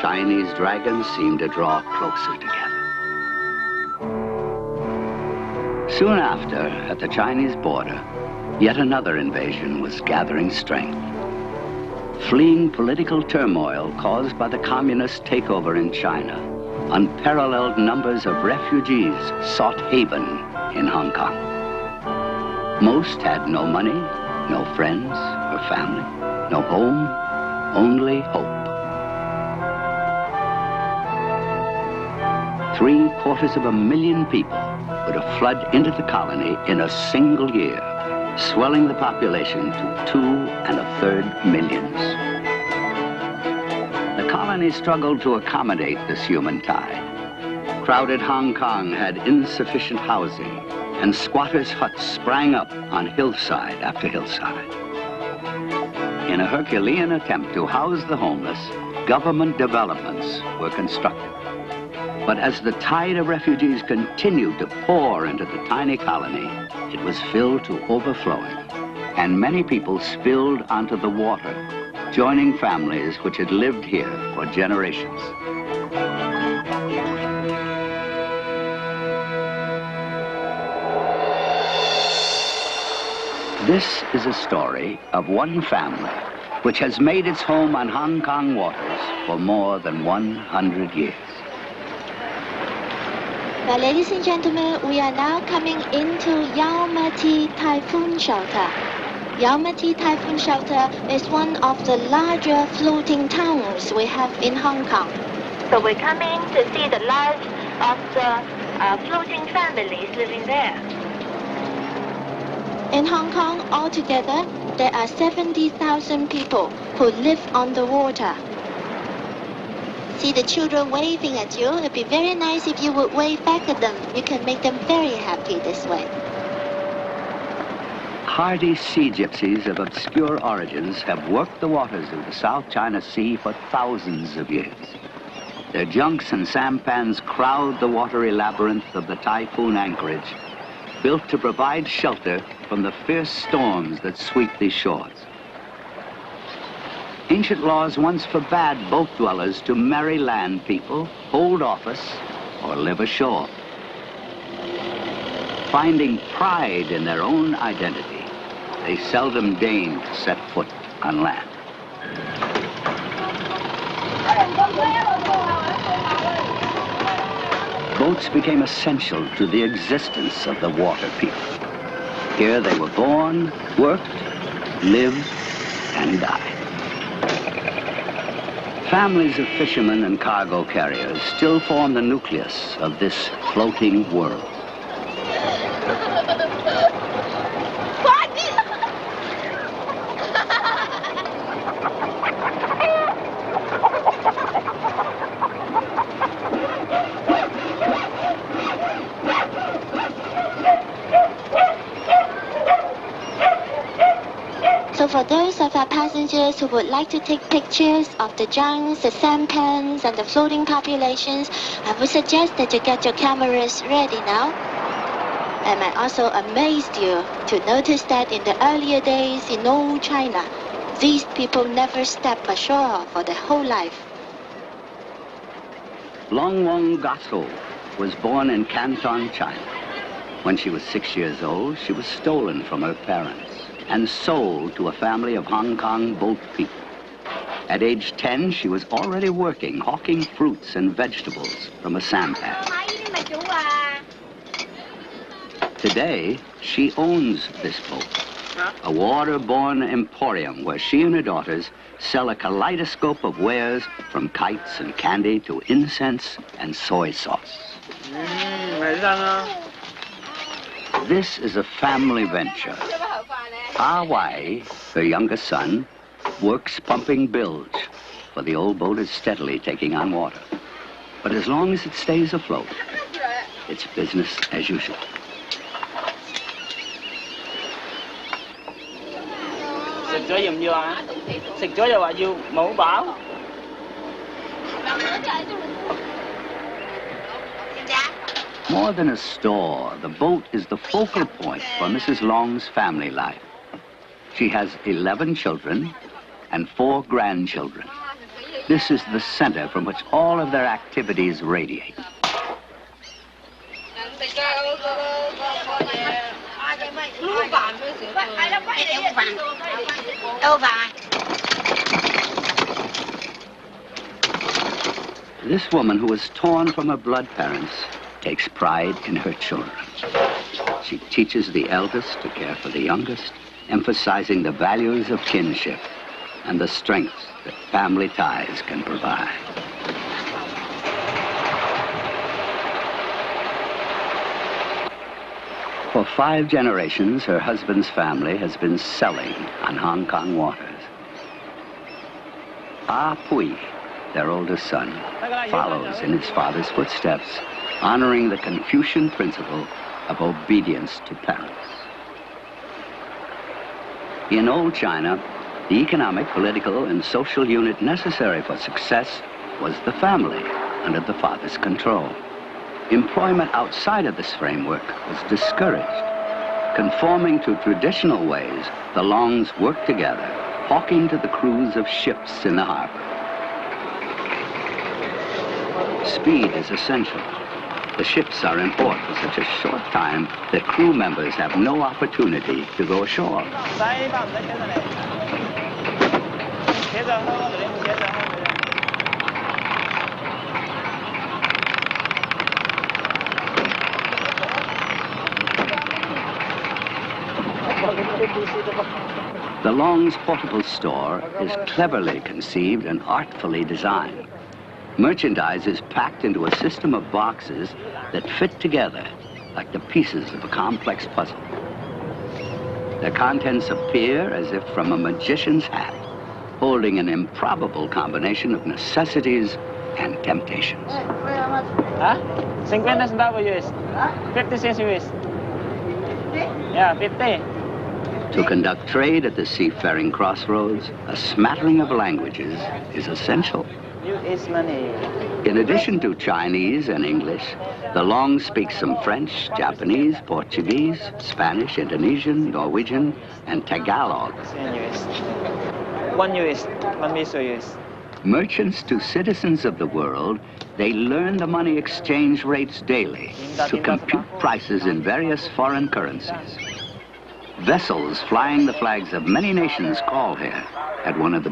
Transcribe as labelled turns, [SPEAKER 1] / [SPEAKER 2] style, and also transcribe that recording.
[SPEAKER 1] Chinese dragons seemed to draw closer together. Soon after, at the Chinese border, yet another invasion was gathering strength. Fleeing political turmoil caused by the communist takeover in China, unparalleled numbers of refugees sought haven in Hong Kong. Most had no money, no friends or family, no home, only hope. 750,000 people would have flooded into the colony in a single year, swelling the population to 2.33 million. The colony struggled to accommodate this human tide. Crowded Hong Kong had insufficient housing, and squatters' huts sprang up on hillside after hillside. In a Herculean attempt to house the homeless, government developments were constructed. But as the tide of refugees continued to pour into the tiny colony, it was filled to overflowing, and many people spilled onto the water, joining families which had lived here for generations. This is a story of one family which has made its home on Hong Kong waters for more than 100 years.
[SPEAKER 2] Well, ladies and gentlemen, we are now coming into Yau Ma Tei Typhoon Shelter. Yau Ma Tei Typhoon Shelter is one of the larger floating towns we have in Hong Kong. So we're coming to see the life of the floating families living there. In Hong Kong, altogether, there are 70,000 people who live on the water. See the children waving at you. It'd be very nice if you would wave back at them. You can make them very happy this way.
[SPEAKER 1] Hardy sea gypsies of obscure origins have worked the waters of the South China Sea for thousands of years. Their junks and sampans crowd the watery labyrinth of the typhoon anchorage, built to provide shelter from the fierce storms that sweep these shores. Ancient laws once forbade boat dwellers to marry land people, hold office, or live ashore. Finding pride in their own identity, they seldom deign to set foot on land. Boats became essential to the existence of the water people. Here they were born, worked, lived, and died. Families of fishermen and cargo carriers still form the nucleus of this floating world.
[SPEAKER 2] So for those of our passengers who would like to take pictures of the junks, the sampans, and the floating populations, I would suggest that you get your cameras ready now. And I also amazed you to notice that in the earlier days in old China, these people never stepped ashore for their whole life.
[SPEAKER 1] Long Wong Gato was born in Canton, China. When she was 6 years old, she was stolen from her parents and sold to a family of Hong Kong boat people. At age 10, she was already working, hawking fruits and vegetables from a sampan. Today, she owns this boat, a water-borne emporium where she and her daughters sell a kaleidoscope of wares from kites and candy to incense and soy sauce. This is a family venture. Ah Wai, her youngest son, works pumping bilge, for the old boat is steadily taking on water. But as long as it stays afloat, it's business as usual. More than a store, the boat is the focal point for Mrs. Long's family life. She has 11 children and 4 grandchildren. This is the center from which all of their activities radiate. This woman, who was torn from her blood parents, takes pride in her children. She teaches the eldest to care for the youngest, emphasizing the values of kinship and the strength that family ties can provide. For 5 generations, her husband's family has been selling on Hong Kong waters. Ah Pui, their oldest son, follows in his father's footsteps, honoring the Confucian principle of obedience to parents. In old China, the economic, political, and social unit necessary for success was the family under the father's control. Employment outside of this framework was discouraged. Conforming to traditional ways, the Longs worked together, hawking to the crews of ships in the harbor. Speed is essential. The ships are in port for such a short time that crew members have no opportunity to go ashore. The Long's portable store is cleverly conceived and artfully designed. Merchandise is packed into a system of boxes that fit together like the pieces of a complex puzzle. Their contents appear as if from a magician's hat, holding an improbable combination of necessities and temptations.
[SPEAKER 3] 50 centavos US. 50 cents US. Yeah, 50.
[SPEAKER 1] To conduct trade at the seafaring crossroads, a smattering of languages is essential.
[SPEAKER 3] US money.
[SPEAKER 1] In addition to Chinese and English, the Longs speak some French, Japanese, Portuguese, Spanish, Indonesian, Norwegian, and Tagalog.
[SPEAKER 3] US. 1 US. 1 peso US.
[SPEAKER 1] Merchants to citizens of the world, they learn the money exchange rates daily to compute prices in various foreign currencies. Vessels flying the flags of many nations call here at one of the